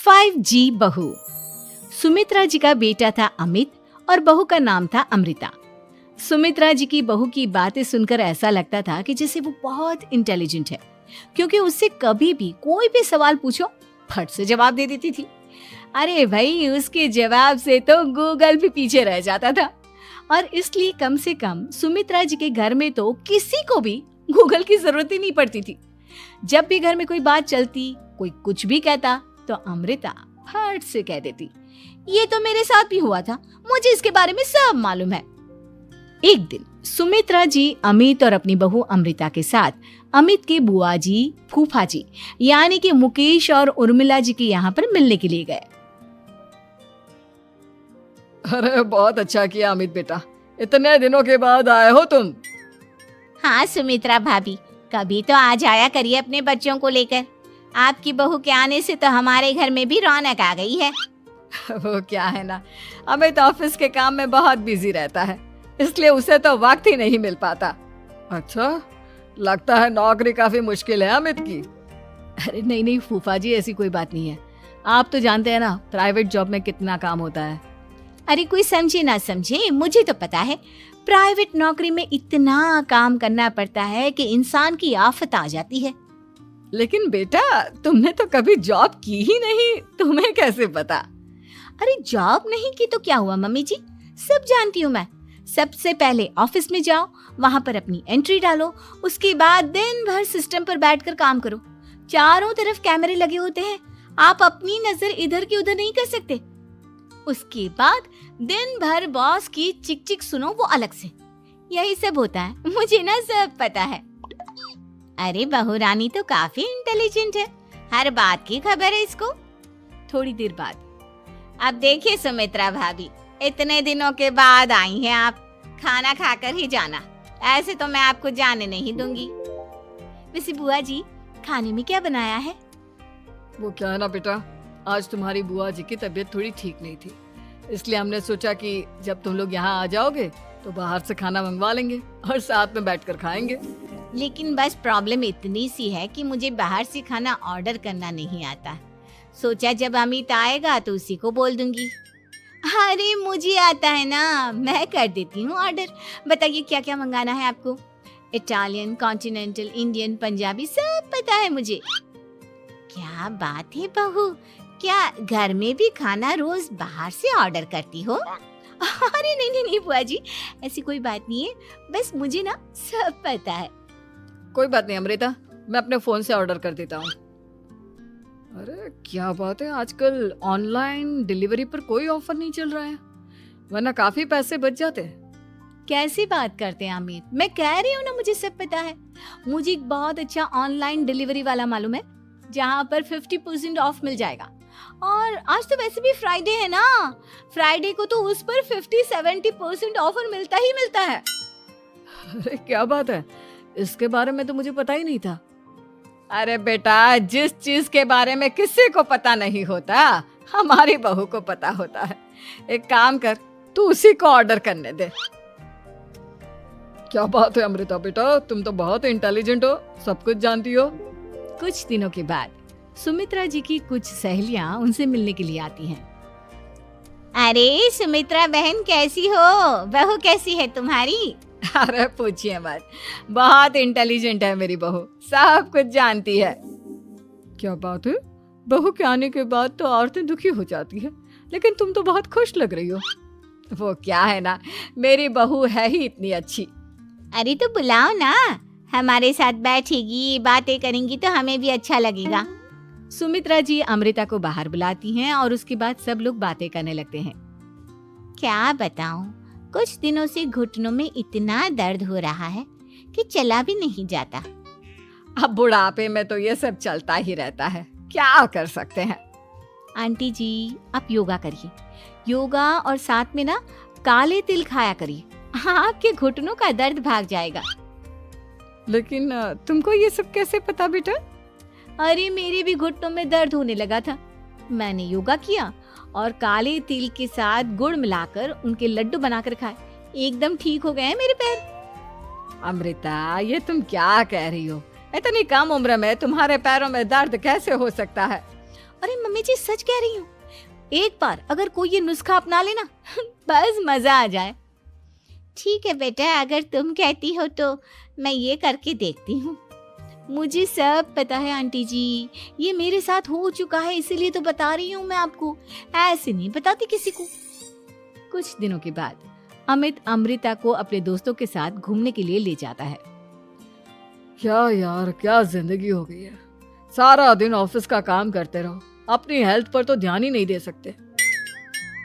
5G बहू। सुमित्रा जी का बेटा था अमित और बहू का नाम था अमृता। सुमित्रा जी की बहू की बातें सुनकर ऐसा लगता था कि जैसे वो बहुत इंटेलिजेंट है, क्योंकि उससे कभी भी कोई भी सवाल पूछो फट से जवाब दे देती थी। अरे भाई, उसके जवाब से तो गूगल भी पीछे रह जाता था। और इसलिए कम से कम सुमित्रा जी के घर में तो किसी को भी गूगल की जरूरत ही नहीं पड़ती थी। जब भी घर में कोई बात चलती, कोई कुछ भी कहता, तो अमृता फट से कह देती, ये तो मेरे साथ भी हुआ था, मुझे इसके बारे में सब मालूम है। एक दिन सुमित्रा जी अमित और अपनी बहू अमृता के साथ अमित के बुआ जी, फूफा जी यानी कि मुकेश और उर्मिला जी के यहाँ पर मिलने के लिए गए। अरे बहुत अच्छा किया अमित बेटा, इतने दिनों के बाद आए हो तुम। हाँ सुमित्रा भाभी, कभी तो आ जाया करिए अपने बच्चों को लेकर। आपकी बहू के आने से तो हमारे घर में भी रौनक आ गई है। वो क्या है ना, अमित ऑफिस के काम में बहुत बिजी रहता है, इसलिए उसे तो वक्त ही नहीं मिल पाता। अच्छा, लगता है नौकरी काफी मुश्किल है अमित की। अरे नहीं फूफा जी, ऐसी कोई बात नहीं है। आप तो जानते हैं ना प्राइवेट जॉब में कितना काम होता है। अरे कोई समझे ना समझे, मुझे तो पता है प्राइवेट नौकरी में इतना काम करना पड़ता है कि इंसान की आफत आ जाती है। लेकिन बेटा, तुमने तो कभी जॉब की ही नहीं, तुम्हें कैसे पता? अरे जॉब नहीं की तो क्या हुआ मम्मी जी, सब जानती हूँ मैं। सबसे पहले ऑफिस में जाओ, वहां पर अपनी एंट्री डालो, उसके बाद दिन भर सिस्टम पर बैठकर काम करो। चारों तरफ कैमरे लगे होते हैं, आप अपनी नजर इधर की उधर नहीं कर सकते। उसके बाद दिन भर बॉस की चिक चिक सुनो, वो अलग से। यही सब होता है, मुझे ना सब पता है। अरे बहू रानी तो काफी इंटेलिजेंट है, हर बात की खबर है इसको। थोड़ी देर बाद, अब देखिए सुमित्रा भाभी, इतने दिनों के बाद आई हैं आप, खाना खाकर ही जाना, ऐसे तो मैं आपको जाने नहीं दूंगी। वैसे बुआ जी, खाने में क्या बनाया है? वो क्या है ना बेटा, आज तुम्हारी बुआ जी की तबीयत थोड़ी ठीक नहीं थी, इसलिए हमने सोचा कि जब तुम लोग यहाँ आ जाओगे तो बाहर से खाना मंगवा लेंगे और साथ में बैठकर खाएंगे। लेकिन बस प्रॉब्लम इतनी सी है कि मुझे बाहर से खाना ऑर्डर करना नहीं आता। सोचा जब अमित आएगा तो उसी को बोल दूंगी। अरे मुझे आता है ना, मैं कर देती हूँ ऑर्डर। बताइए क्या क्या मंगाना है आपको? इटालियन, कॉन्टिनेंटल, इंडियन, पंजाबी, सब पता है मुझे। क्या बात है बहू, क्या घर में भी खाना रोज बाहर से ऑर्डर करती हो? अरे नहीं बुआ जी, ऐसी कोई बात नहीं है, बस मुझे ना सब पता है। कोई बात नहीं अमृता, मैं अपने फोन से ऑर्डर कर देता हूँ। अरे क्या बात है, आजकल ऑनलाइन डिलीवरी पर कोई ऑफर नहीं चल रहा है, वरना काफी पैसे बच जाते हैं। कैसी बात करते हैं अमित, मैं कह रही हूँ ना मुझे सब पता है। मुझे एक बहुत अच्छा ऑनलाइन डिलीवरी वाला मालूम है, जहाँ पर 50% ऑफ मिल जाएगा। और आज तो वैसे भी फ्राइडे है ना, फ्राइडे को तो उस पर 50-70% ऑफर मिलता ही मिलता है। अरे क्या बात है, इसके बारे में तो मुझे पता ही नहीं था। अरे बेटा, जिस चीज के बारे में किसी को पता नहीं होता, हमारी बहू को पता होता है। एक काम कर, तू उसी को ऑर्डर करने दे। क्या बात है अमृता बेटा, तुम तो बहुत इंटेलिजेंट हो, सब कुछ जानती हो। कुछ दिनों के बाद सुमित्रा जी की कुछ सहेलियां उनसे मिलने के लिए आती हैं। अरे सुमित्रा बहन कैसी हो, बहू कैसी है तुम्हारी? अरे पूछिए मत, बहुत इंटेलिजेंट है मेरी बहू, सब कुछ जानती है। क्या बात है, बहू के आने के बाद तो औरतें दुखी हो जाती है, लेकिन तुम तो बहुत खुश लग रही हो। वो क्या है ना, मेरी बहू है ही इतनी अच्छी। अरे तो बुलाओ ना, हमारे साथ बैठेगी, बातें करेंगी तो हमें भी अच्छा लगेगा। सुमित्रा जी अमृता को बाहर बुलाती हैं और उसके बाद सब लोग बातें करने लगते हैं। क्या बताऊं, कुछ दिनों से घुटनों में इतना दर्द हो रहा है कि चला भी नहीं जाता। अब बुढ़ापे में तो ये सब चलता ही रहता है, क्या कर सकते हैं। आंटी जी, आप योगा करिए, योगा और साथ में ना काले तिल खाया करिए, आपके घुटनों का दर्द भाग जाएगा। लेकिन तुमको ये सब कैसे पता बेटा? अरे मेरे भी घुटनों में दर्द होने लगा था, मैंने योगा किया और काले तिल के साथ गुड़ मिलाकर उनके लड्डू बनाकर खाए, एकदम ठीक हो गए हैं मेरे पैर। अमृता, ये तुम क्या कह रही हो? इतनी कम उम्र में तुम्हारे पैरों में दर्द कैसे हो सकता है? अरे मम्मी जी सच कह रही हूँ, एक बार अगर कोई ये नुस्खा अपना लेना बस मजा आ जाए। ठीक है बेटा, अगर तुम कहती हो तो मैं ये करके देखती हूँ। मुझे सब पता है आंटी जी, ये मेरे साथ हो चुका है, इसीलिए तो बता रही हूँ मैं आपको, ऐसे नहीं बताती किसी को। कुछ दिनों के बाद अमित अमृता को अपने दोस्तों के साथ घूमने के लिए ले जाता है। क्या यार, क्या जिंदगी हो गई है। सारा दिन ऑफिस का काम करते रहो, अपनी हेल्थ पर तो ध्यान ही नहीं दे सकते।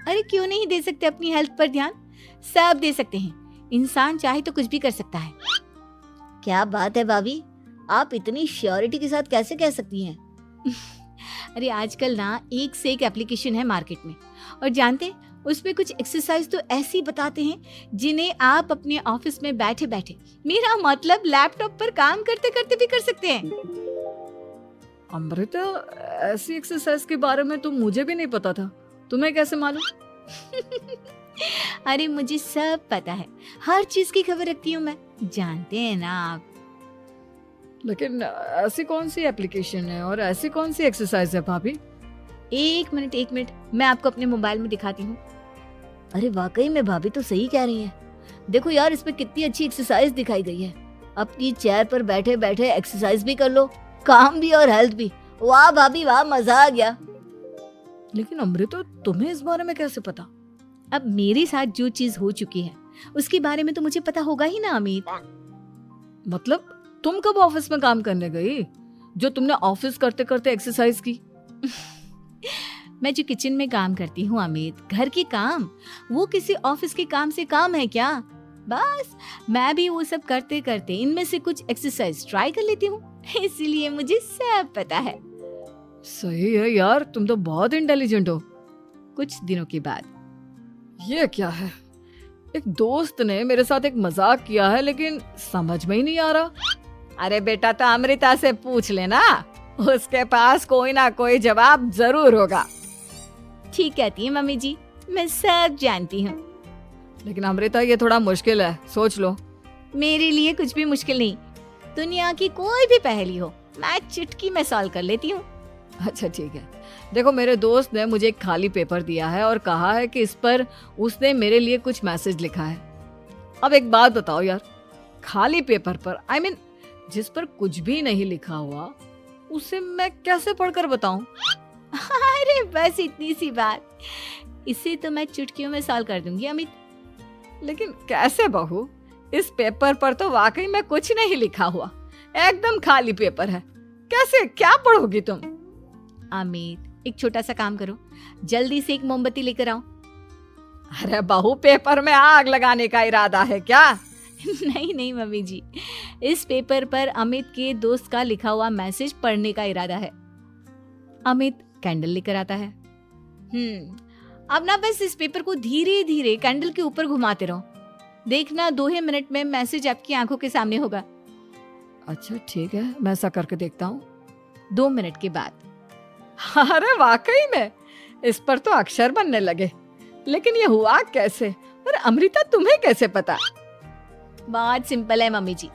अरे क्यों नहीं दे सकते अपनी हेल्थ पर ध्यान, सब दे सकते हैं। इंसान चाहे तो कुछ भी कर सकता है। क्या बात है भाभी, आप इतनी श्योरिटी के साथ कैसे कह सकती हैं? अरे आजकल ना एक से एक एप्लीकेशन है मार्केट में, और जानते उसमें कुछ एक्सरसाइज तो ऐसी बताते हैं जिन्हें आप अपने ऑफिस में बैठे बैठे, मेरा मतलब लैपटॉप पर काम करते करते भी कर सकते हैं। अमृता, ऐसी एक्सरसाइज के बारे में तो मुझे भी नहीं पता था, तुम्हें कैसे मालूम? अरे मुझे सब पता है, हर चीज की खबर रखती हूँ मैं, जानते हैं ना आप। लेकिन ऐसी कौन सी एप्लीकेशन है और ऐसी कौन सी एक्सरसाइज है भाभी? एक मिनट, मैं आपको अपने मोबाइल में दिखाती हूँ। अरे वाकई में भाभी तो सही कह रही हैं। देखो यार, इसमें कितनी अच्छी एक्सरसाइज दिखाई गई है। अपनी चेयर पर बैठे बैठे एक्सरसाइज भी कर लो, काम भी और हेल्थ भी। वाह भाभी वाह, मजा आ गया। लेकिन अमृता, तुम्हें इस बारे में कैसे पता? अब मेरे साथ जो चीज हो चुकी है उसके बारे में तो मुझे पता होगा ही ना अमित। मतलब तुम कब ऑफिस में काम करने गई जो तुमने ऑफिस करते करते एक्सरसाइज की? मैं जो किचन में काम करती हूँ अमित, घर के काम, वो किसी ऑफिस के काम से काम है क्या? बस मैं भी वो सब करते करते इनमें से कुछ एक्सरसाइज ट्राई कर लेती हूँ, इसीलिए मुझे सब पता है। सही है यार, तुम तो बहुत इंटेलिजेंट हो। कुछ दिनों के बाद ये क्या है, एक दोस्त ने मेरे साथ एक मजाक किया है लेकिन समझ में ही नहीं आ रहा। अरे बेटा, तो अमृता से पूछ लेना, उसके पास कोई ना कोई जवाब जरूर होगा। ठीक कहती है मम्मी जी, मैं सब जानती हूँ। लेकिन अमृता, ये थोड़ा मुश्किल है, सोच लो। मेरे लिए कुछ भी मुश्किल नहीं, दुनिया की कोई भी पहेली हो मैं चुटकी में सॉल्व कर लेती हूँ। अच्छा ठीक है, देखो मेरे दोस्त ने मुझे एक खाली पेपर दिया है और कहा है कि इस पर उसने मेरे लिए कुछ मैसेज लिखा है। अब एक बात बताओ यार, खाली पेपर पर, I mean, जिस पर कुछ भी नहीं लिखा हुआ, उसे मैं कैसे पढ़कर बताऊं? अरे बस इतनी सी बात, इसे तो मैं चुटकियों में सॉल्व कर दूंगी अमित। लेकिन कैसे बहू, इस पेपर पर तो वाकई में कुछ नहीं लिखा हुआ, एकदम खाली पेपर है, कैसे, क्या पढ़ोगी तुम? अमित, एक छोटा सा काम करो, जल्दी से एक मोमबत्ती लेकर आओ। अरे बहू, पेपर में आग लगाने का इरादा है क्या? नहीं मम्मी जी, इस पेपर पर अमित के दोस्त का लिखा हुआ मैसेज पढ़ने का इरादा है। अमित कैंडल लेकर आता है। अब ना बस इस पेपर को धीरे धीरे कैंडल के ऊपर घुमाते रहो, देखना 2 ही मिनट में मैसेज आपकी आंखों के सामने होगा। अच्छा ठीक है, मैं ऐसा करके देखता हूँ। 2 मिनट के बाद, अरे वाकई में इस पर तो अक्षर बनने लगे, लेकिन ये हुआ कैसे? और अमृता, तुम्हें कैसे पता? बहुत सिंपल है मम्मी जी,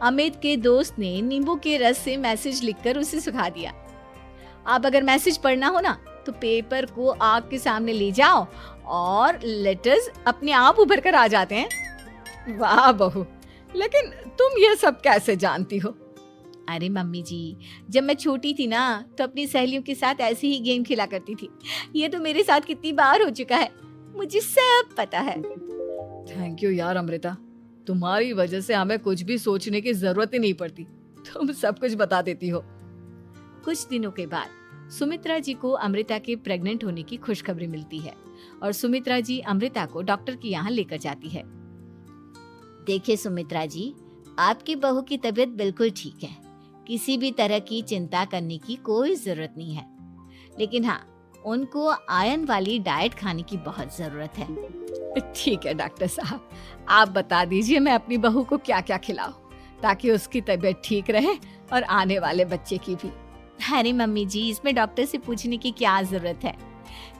अमित के दोस्त ने नींबू के रस से मैसेज लिखकर उसे सुखा दिया। अब अगर मैसेज पढ़ना हो ना तो पेपर को आग के सामने ले जाओ और लेटर्स अपने आप उभर कर आ जाते हैं। वाह बहू, लेकिन तुम ये सब कैसे जानती हो? अरे मम्मी जी, जब मैं छोटी थी ना तो अपनी सहेलियों के साथ ऐसे ही गेम खेला करती थी। ये तो मेरे साथ कितनी बार हो चुका है, मुझे सब पता है। थैंक यू यार अमृता, तुम्हारी वजह से हमें कुछ भी सोचने की जरूरत ही नहीं पड़ती, तुम सब कुछ बता देती हो। कुछ दिनों के बाद सुमित्रा जी को अमृता के प्रेग्नेंट होने की खुशखबरी मिलती है और सुमित्रा जी अमृता को डॉक्टर के यहाँ लेकर जाती है। देखिए सुमित्रा जी, आपकी बहू की तबीयत बिल्कुल ठीक है, किसी भी तरह की चिंता करने की कोई जरूरत नहीं है, लेकिन हाँ, उनको आयरन वाली डाइट खाने की बहुत जरूरत है। ठीक है डॉक्टर साहब, आप बता दीजिए मैं अपनी बहू को क्या क्या खिलाऊं ताकि उसकी तबीयत ठीक रहे और आने वाले बच्चे की भी। अरे मम्मी जी, इसमें डॉक्टर से पूछने की क्या जरूरत है,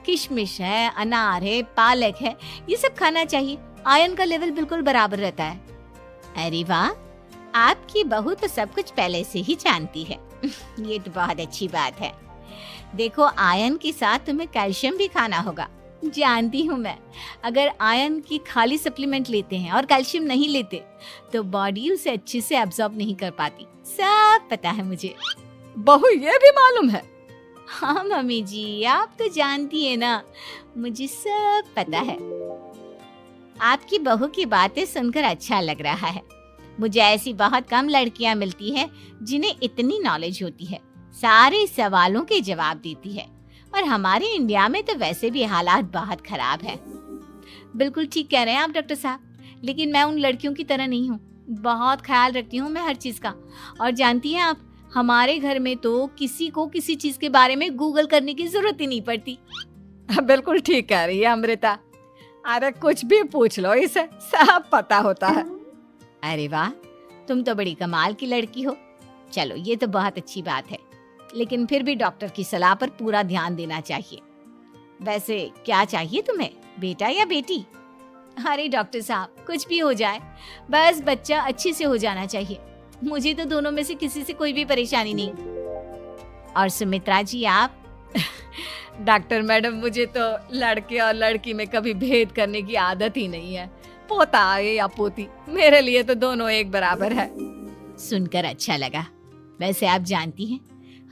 किशमिश है, अनार है, पालक है, ये सब खाना चाहिए, आयरन का लेवल बिल्कुल बराबर रहता है। अरे वाह, आपकी बहू तो सब कुछ पहले से ही जानती है। ये तो बहुत अच्छी बात है। देखो, आयरन के साथ तुम्हें कैल्शियम भी खाना होगा। जानती हूँ मैं, अगर आयरन की खाली सप्लीमेंट लेते हैं और कैल्शियम नहीं लेते तो बॉडी उसे अच्छे से एब्जॉर्ब नहीं कर पाती। सब पता है मुझे। बहू ये भी मालूम है? हाँ मम्मी जी, आप तो जानती है ना, मुझे सब पता है। आपकी बहू की बातें सुनकर अच्छा लग रहा है। मुझे ऐसी बहुत कम लड़कियां मिलती हैं जिन्हें इतनी नॉलेज होती है, सारे सवालों के जवाब देती है। और हमारे इंडिया में तो वैसे भी हालात बहुत खराब है। बिल्कुल ठीक कह रहे हैं आप डॉक्टर साहब, लेकिन मैं उन लड़कियों की तरह नहीं हूँ। बहुत ख्याल रखती हूँ मैं हर चीज का। और जानती हैं आप, हमारे घर में तो किसी को किसी चीज के बारे में गूगल करने की जरूरत ही नहीं पड़ती। बिल्कुल ठीक कह रही है अमृता। अरे कुछ भी पूछ लो, इसे सब पता होता है। अरे वाह, तुम तो बड़ी कमाल की लड़की हो। चलो, ये तो बहुत अच्छी बात है, लेकिन फिर भी डॉक्टर की सलाह पर पूरा ध्यान देना चाहिए। वैसे क्या चाहिए तुम्हें, बेटा या बेटी? अरे डॉक्टर साहब, कुछ भी हो जाए, बस बच्चा अच्छे से हो जाना चाहिए। मुझे तो दोनों में से किसी से कोई भी परेशानी नहीं। और सुमित्रा जी, आप? डॉक्टर मैडम, मुझे तो लड़के और लड़की में कभी भेद करने की आदत ही नहीं है। पोता आए या पोती, मेरे लिए तो दोनों एक बराबर है। सुनकर अच्छा लगा। वैसे आप जानती हैं,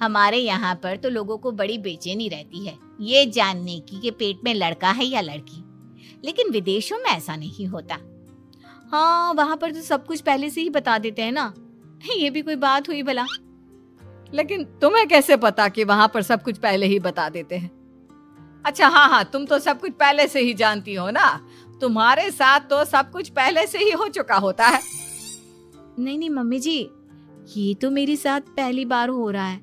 हमारे यहाँ पर तो लोगों को बड़ी बेचैनी रहती है ये जानने की कि पेट में लड़का है या लड़की, लेकिन विदेशों में ऐसा नहीं होता। हाँ, वहाँ पर तो सब कुछ पहले से ही बता देते हैं ना। ये भी कोई बात हुई भला? लेकिन तुम्हें कैसे पता कि वहां पर सब कुछ पहले ही बता देते हैं? अच्छा हाँ, तुम तो सब कुछ पहले से ही जानती हो ना। तुम्हारे साथ तो सब कुछ पहले से ही हो चुका होता है। नहीं मम्मी जी, ये तो मेरे साथ पहली बार हो रहा है,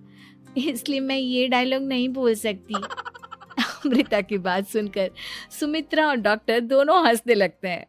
इसलिए मैं ये डायलॉग नहीं बोल सकती। अमृता की बात सुनकर सुमित्रा और डॉक्टर दोनों हंसने लगते हैं।